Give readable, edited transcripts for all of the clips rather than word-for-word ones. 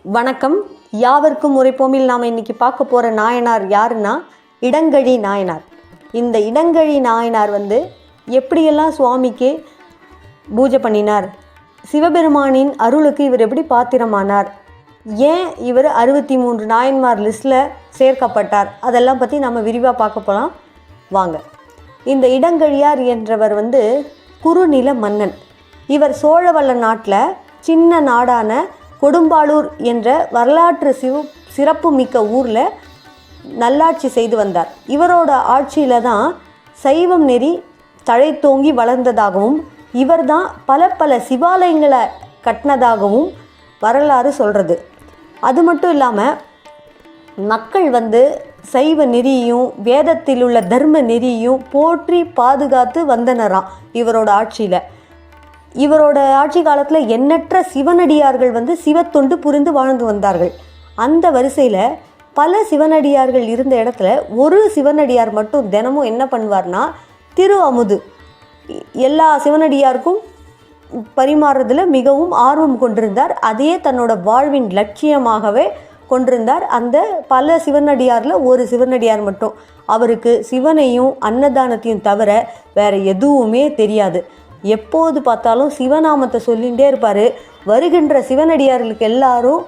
வணக்கம். யாவர்க்கும் உரைப்போமில் நாம் இன்னைக்கு பார்க்க போகிற நாயனார் யாருன்னா இடங்கழி நாயனார். இந்த இடங்கழி நாயனார் எப்படியெல்லாம் சுவாமிக்கு பூஜை பண்ணினார், சிவபெருமானின் அருளுக்கு இவர் எப்படி பாத்திரமானார், ஏன் இவர் 63 நாயன்மார் லிஸ்ட்டில் சேர்க்கப்பட்டார், அதெல்லாம் பற்றி நம்ம விரிவாக பார்க்க போகலாம் வாங்க. இந்த இடங்கழியார் என்றவர் குறுநில மன்னன். இவர் சோழவள நாட்டில் சின்ன நாடான கொடும்பாளூர் என்ற வரலாற்று சிறப்பு மிக்க ஊரில் நல்லாட்சி செய்து வந்தார். இவரோட ஆட்சியில் தான் சைவம் நெறி தழைத்தோங்கி வளர்ந்ததாகவும் இவர் தான் பல சிவாலயங்களை கட்டினதாகவும் வரலாறு சொல்கிறது. அது மட்டும் இல்லாமல் மக்கள் சைவ நெறியையும் வேதத்தில் உள்ள தர்ம நெறியையும் போற்றி பாதுகாத்து வந்தனராம் இவரோட ஆட்சியில். இவரோட ஆட்சி காலத்தில் எண்ணற்ற சிவனடியார்கள் சிவத்தொண்டு புரிந்து வாழ்ந்து வந்தார்கள். அந்த வரிசையில் பல சிவனடியார்கள் இருந்த இடத்துல ஒரு சிவனடியார் மட்டும் தினமும் என்ன பண்ணுவார்னா திரு அமுது எல்லா சிவனடியாருக்கும் பரிமாறுறதுல மிகவும் ஆர்வம் கொண்டிருந்தார். அதையே தன்னோட வாழ்வின் லட்சியமாகவே கொண்டிருந்தார். அந்த பல சிவனடியாரில் ஒரு சிவனடியார் மட்டும் அவருக்கு சிவனையும் அன்னதானத்தையும் தவிர வேறு எதுவுமே தெரியாது. எப்போது பார்த்தாலும் சிவநாமத்தை சொல்லிகிட்டே இருப்பார். வருகின்ற சிவனடியார்களுக்கு எல்லாரும்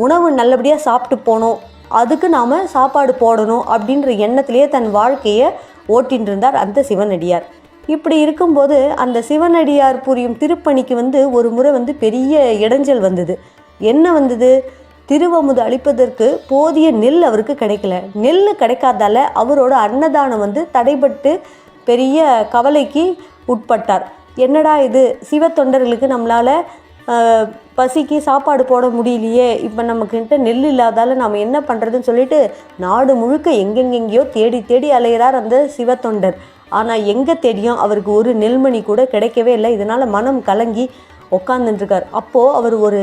உணவு நல்லபடியாக சாப்பிட்டு போகணும், அதுக்கு நாம் சாப்பாடு போடணும் அப்படின்ற எண்ணத்திலேயே தன் வாழ்க்கையை ஓட்டின்னு இருந்தார் அந்த சிவனடியார். இப்படி இருக்கும்போது அந்த சிவனடியார் புரியும் திருப்பணிக்கு ஒரு முறை பெரிய இடைஞ்சல் வந்தது. என்ன வந்தது? திருவமுது அளிப்பதற்கு போதிய நெல் அவருக்கு கிடைக்கல. நெல் கிடைக்காதால அவரோட அன்னதானம் தடைபட்டு பெரிய கவலைக்கு உட்பட்டார். என்னடா இது, சிவ தொண்டர்களுக்கு நம்மளால் பசிக்கு சாப்பாடு போட முடியலையே, இப்போ நமக்கிட்ட நெல் இல்லாதால நாம் என்ன பண்ணுறதுன்னு சொல்லிட்டு நாடு முழுக்க எங்கெங்கெங்கேயோ தேடி அலைகிறார் அந்த சிவ தொண்டர். ஆனால் எங்கே தேடியும் அவருக்கு ஒரு நெல்மணி கூட கிடைக்கவே இல்லை. இதனால் மனம் கலங்கி உட்காந்துட்டுருக்கார். அப்போது அவர் ஒரு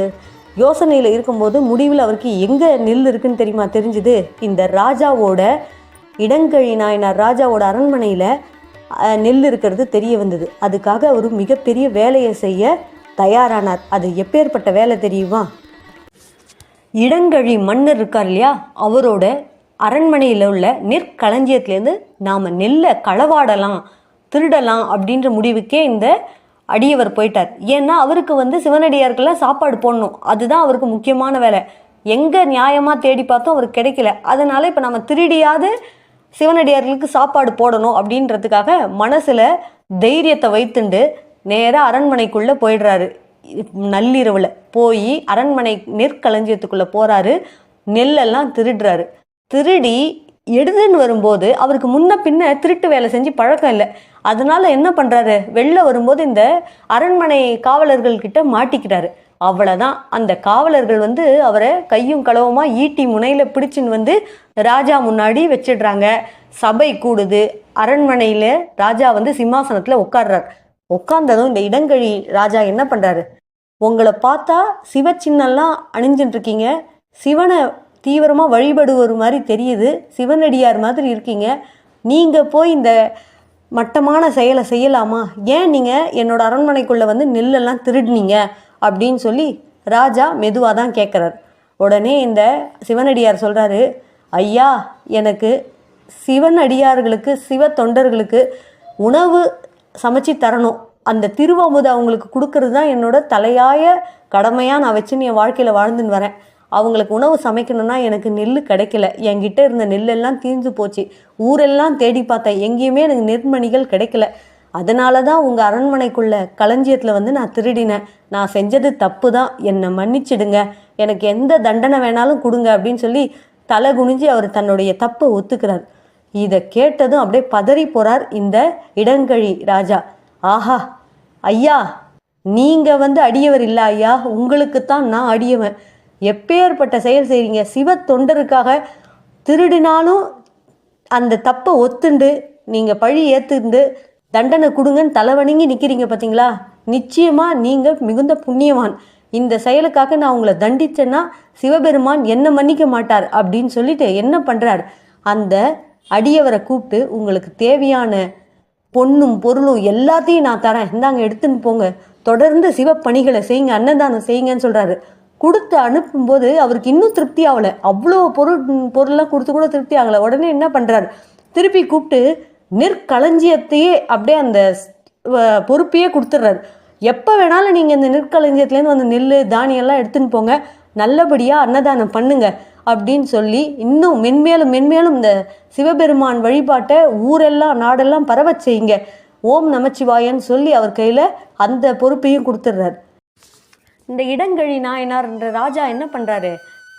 யோசனையில் இருக்கும்போது முடிவில் அவருக்கு எங்கே நெல் இருக்குன்னு தெரிஞ்சுது. இந்த ராஜாவோட இடங்கழி நாயனார் ராஜாவோட அரண்மனையில் நெல் இருக்கிறது தெரிய வந்தது. அதுக்காக அவர் மிகப்பெரிய வேலையை செய்ய தயாரானார். அது எப்பேற்பட்ட வேலை தெரியுமா? இடங்கழி மன்னர் இருக்கார் இல்லையா, அவரோட அரண்மனையில் உள்ள நெற்களஞ்சியத்துலேருந்து நாம் நெல்லை களவாடலாம், திருடலாம் அப்படின்ற முடிவுக்கே இந்த அடியவர் போயிட்டார். ஏன்னா அவருக்கு சிவனடியாருக்கெல்லாம் சாப்பாடு போடணும், அதுதான் அவருக்கு முக்கியமான வேலை. எங்கே நியாயமாக தேடி பார்த்தோம் அவருக்கு கிடைக்கல. அதனால் இப்போ நம்ம திருடியாவது சிவனடியார்களுக்கு சாப்பாடு போடணும் அப்படின்றதுக்காக மனசில் தைரியத்தை வைத்துண்டு நேராக அரண்மனைக்குள்ளே போயிடுறாரு. நள்ளிரவில் போய் அரண்மனை நெற்களஞ்சியத்துக்குள்ளே போகிறாரு. நெல்லெல்லாம் திருடுறாரு. திருடி எடுத்துன்னு வரும்போது அவருக்கு முன்ன பின்ன திருட்டு வேலை செஞ்சு பழக்கம் இல்லை. அதனால் என்ன பண்ணுறாரு, வெளில வரும்போது இந்த அரண்மனை காவலர்கள்கிட்ட மாட்டிக்கிறாரு. அவ்வளோதான், அந்த காவலர்கள் அவரை கையும் களவுமாக ஈட்டி முனையில் பிடிச்சின்னு ராஜா முன்னாடி வச்சிடுறாங்க. சபை கூடுது. அரண்மனையில் ராஜா சிம்மாசனத்தில் உட்கார்றார். உட்கார்ந்ததும் இந்த இடங்கழி ராஜா என்ன பண்ணுறாரு, உங்களை பார்த்தா சிவ சின்னெல்லாம் அணிஞ்சுட்டு இருக்கீங்க, சிவனை தீவிரமாக வழிபடுவது மாதிரி தெரியுது, சிவனடியார் மாதிரி இருக்கீங்க, நீங்கள் போய் இந்த மட்டமான செயலை செய்யலாமா? ஏன் நீங்கள் என்னோட அரண்மனைக்குள்ளே நெல்லெல்லாம் திருடினீங்க அப்படின்னு சொல்லி ராஜா மெதுவாக தான் கேட்குறார். உடனே இந்த சிவனடியார் சொல்கிறாரு, ஐயா, எனக்கு சிவனடியார்களுக்கு சிவ தொண்டர்களுக்கு உணவு சமைச்சு தரணும், அந்த திருவமுதை அவங்களுக்கு கொடுக்கறது தான் என்னோட தலையாய கடமையாக நான் வச்சுன்னு என் வாழ்க்கையில் வாழ்ந்துன்னு வரேன். அவங்களுக்கு உணவு சமைக்கணும்னா எனக்கு நெல் கிடைக்கல, என்கிட்ட இருந்த நெல்லெல்லாம் தீர்ந்து போச்சு, ஊரெல்லாம் தேடி பார்த்தேன், எங்கேயுமே எனக்கு நெற்மணிகள் கிடைக்கல. அதனால தான் உங்கள் அரண்மனைக்குள்ள களஞ்சியத்தில் நான் திருடினேன். நான் செஞ்சது தப்பு தான், என்னை மன்னிச்சிடுங்க, எனக்கு எந்த தண்டனை வேணாலும் கொடுங்க அப்படின்னு சொல்லி தலை குனிஞ்சு அவர் தன்னுடைய தப்பை ஒத்துக்கிறார். இதை கேட்டதும் அப்படியே பதறி போகிறார் இந்த இடங்கழி ராஜா. ஆஹா ஐயா, நீங்கள் அடியவர் இல்லை ஐயா, உங்களுக்குத்தான் நான் அடியவன். எப்பேற்பட்ட செயல் செய்கிறீங்க, சிவ தொண்டருக்காக திருடினாலும் அந்த தப்பை ஒத்துண்டு நீங்கள் பழி ஏற்றுண்டு தண்டனை கொடுங்கன்னு தலைவணங்கி நிற்கிறீங்க பார்த்தீங்களா, நிச்சயமாக நீங்கள் மிகுந்த புண்ணியவான். இந்த செயலுக்காக நான் உங்களை தண்டிச்சேன்னா சிவபெருமான் என்ன மன்னிக்க மாட்டார் அப்படின்னு சொல்லிட்டு என்ன பண்ணுறார், அந்த அடியவரை கூப்பிட்டு உங்களுக்கு தேவையான பொண்ணும் பொருளும் எல்லாத்தையும் நான் தரேன், இந்தாங்க எடுத்துன்னு போங்க, தொடர்ந்து சிவப்பணிகளை செய்யுங்க, அன்னதானம் செய்யுங்கன்னு சொல்கிறாரு. கொடுத்து அனுப்பும்போது அவருக்கு இன்னும் திருப்தி ஆகலை. அவ்வளோ பொருள்லாம் கொடுத்து கூட திருப்தி ஆகலை. உடனே என்ன பண்ணுறாரு, திருப்பி கூப்பிட்டு நெற்களஞ்சியத்தையே அப்படியே அந்த பொறுப்பையே கொடுத்துட்றாரு. எப்போ வேணாலும் நீங்கள் இந்த நெற்களஞ்சியத்துலேருந்து வந்து நெல் தானியெல்லாம் எடுத்துன்னு போங்க, நல்லபடியாக அன்னதானம் பண்ணுங்க அப்படின்னு சொல்லி இன்னும் மென்மேலும் மென்மேலும் இந்த சிவபெருமான் வழிபாட்டை ஊரெல்லாம் நாடெல்லாம் பரவச் செய்யுங்க, ஓம் நமச்சிவாயன்னு சொல்லி அவர் கையில் அந்த பொறுப்பையும் கொடுத்துட்றாரு. இந்த இடங்கழி நாயனார்ன்ற ராஜா என்ன பண்ணுறாரு,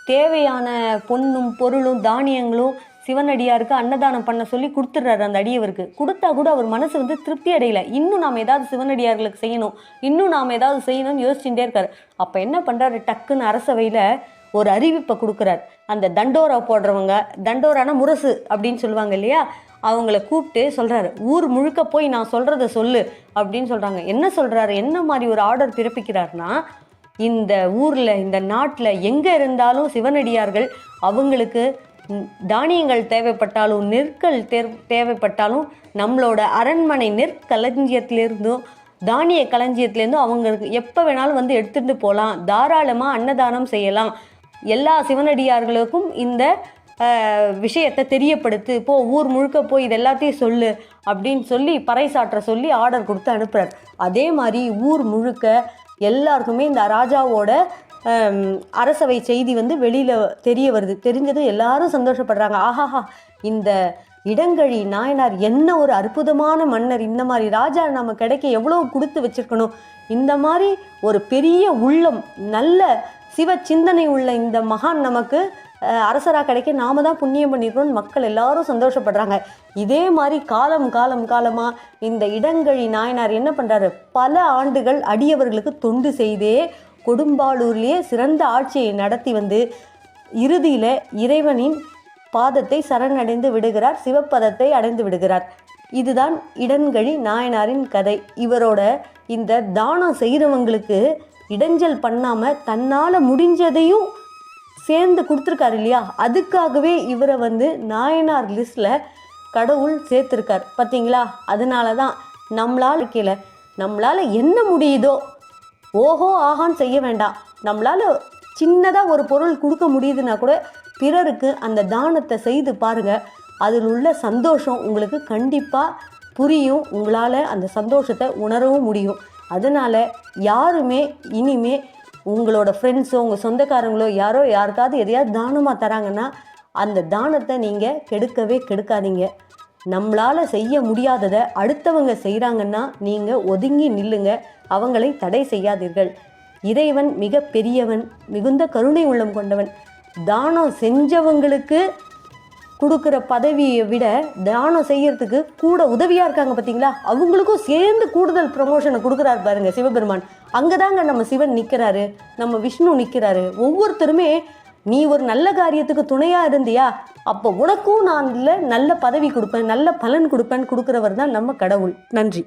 தேவையான பொன்னும் பொருளும் தானியங்களும் சிவனடியாருக்கு அன்னதானம் பண்ண சொல்லி கொடுத்துட்றாரு. அந்த அடியவருக்கு கொடுத்தா கூட அவர் மனசு வந்து திருப்தி அடையலை. இன்னும் நாம் ஏதாவது சிவனடியார்களுக்கு செய்யணும், இன்னும் நாம் ஏதாவது செய்யணும்னு யோசிச்சுட்டே இருக்காரு. அப்போ என்ன பண்ணுறாரு, டக்குன்னு அரசவையில் ஒரு அறிவிப்பை கொடுக்குறார். அந்த தண்டோரா போடுறவங்க, தண்டோரானா முரசு அப்படின்னு சொல்லுவாங்க இல்லையா, அவங்கள கூப்பிட்டு சொல்கிறாரு, ஊர் முழுக்க போய் நான் சொல்கிறத சொல்லு அப்படின்னு சொல்கிறாங்க. என்ன சொல்கிறாரு, என்ன மாதிரி ஒரு ஆர்டர் பிறப்பிக்கிறார்னா, இந்த ஊரில் இந்த நாட்டில் எங்கே இருந்தாலும் சிவனடியார்கள் அவங்களுக்கு தானியங்கள் தேவைப்பட்டாலும் நெற்கள் தேவைப்பட்டாலும் நம்மளோட அரண்மனை நெற்களஞ்சியத்திலேருந்தும் தானிய களஞ்சியத்துலேருந்தும் அவங்களுக்கு எப்போ வேணாலும் வந்து எடுத்துகிட்டு போகலாம், தாராளமாக அன்னதானம் செய்யலாம், எல்லா சிவனடியார்களுக்கும் இந்த விஷயத்தை தெரியப்படுத்து, போ ஊர் முழுக்க போய் இது எல்லாத்தையும் சொல்லு அப்படின்னு சொல்லி பறைசாற்ற சொல்லி ஆர்டர் கொடுத்து அனுப்புகிறார். அதே மாதிரி ஊர் முழுக்க எல்லாருக்குமே இந்த ராஜாவோட அரசவை செய்தி வந்து வெளியில் தெரிய வருது. தெரிஞ்சதும் எல்லாரும் சந்தோஷப்படுறாங்க. ஆஹாஹா, இந்த இடங்கழி நாயனார் என்ன ஒரு அற்புதமான மன்னர், இந்த மாதிரி ராஜா நம்ம கிடைக்க எவ்வளோ கொடுத்து வச்சிருக்கணும், இந்த மாதிரி ஒரு பெரிய உள்ளம் நல்ல சிவ சிந்தனை உள்ள இந்த மகான் நமக்கு அரசராக கிடைக்க நாம தான் புண்ணியம் பண்ணியிருக்கோம்னு மக்கள் எல்லாரும் சந்தோஷப்படுறாங்க. இதே மாதிரி காலமாக இந்த இடங்கழி நாயனார் என்ன பண்ணுறாரு, பல ஆண்டுகள் அடியவர்களுக்கு தொண்டு செய்தே கொடும்பாளூர்லேயே சிறந்த ஆட்சியை நடத்தி வந்து இறுதியில் இறைவனின் பாதத்தை சரணடைந்து விடுகிறார், சிவப்பதத்தை அடைந்து விடுகிறார். இதுதான் இடங்கழி நாயனாரின் கதை. இவரோட இந்த தானம் செய்கிறவங்களுக்கு இடைஞ்சல் பண்ணாமல் தன்னால் முடிஞ்சதையும் சேர்ந்து கொடுத்துருக்காரு இல்லையா, அதுக்காகவே இவரை வந்து நாயனார் லிஸ்டில் கடவுள் சேர்த்துருக்கார் பார்த்தீங்களா. அதனால தான் நம்மளால் என்ன முடியுதோ ஓஹோ ஆகான்னு செய்ய வேண்டாம். நம்மளால் சின்னதாக ஒரு பொருள் கொடுக்க முடியுதுன்னா கூட பிறருக்கு அந்த தானத்தை செய்து பாருங்கள், அதில் உள்ள சந்தோஷம் உங்களுக்கு கண்டிப்பாக புரியும், உங்களால் அந்த சந்தோஷத்தை உணரவும் முடியும். அதனால் யாருமே இனிமே உங்களோட ஃப்ரெண்ட்ஸோ உங்கள் சொந்தக்காரங்களோ யாரோ யாருக்காவது எதையாவது தானமாக தராங்கன்னா அந்த தானத்தை நீங்கள் கெடுக்காதீங்க. நம்மளால் செய்ய முடியாததை அடுத்தவங்க செய்கிறாங்கன்னா நீங்கள் ஒதுங்கி நில்லுங்க, அவங்களை தடை செய்யாதீர்கள். இறைவன் மிக பெரியவன், மிகுந்த கருணை உள்ளம் கொண்டவன். தானம் செஞ்சவங்களுக்கு கொடுக்குற பதவியை விட தானம் செய்யறதுக்கு கூட உதவியாக இருக்காங்க பார்த்தீங்களா, அவங்களுக்கும் சேர்ந்து கூடுதல் ப்ரமோஷனை கொடுக்குறாரு பாருங்க சிவபெருமான். அங்கே தாங்க நம்ம சிவன் நிற்கிறாரு, நம்ம விஷ்ணு நிற்கிறாரு. ஒவ்வொருத்தருமே நீ ஒரு நல்ல காரியத்துக்கு துணையாக இருந்தியா, அப்போ உனக்கும் நான் நல்ல பதவி கொடுப்பேன், நல்ல பலன் கொடுப்பேன்னு கொடுக்குறவர் தான் நம்ம கடவுள். நன்றி.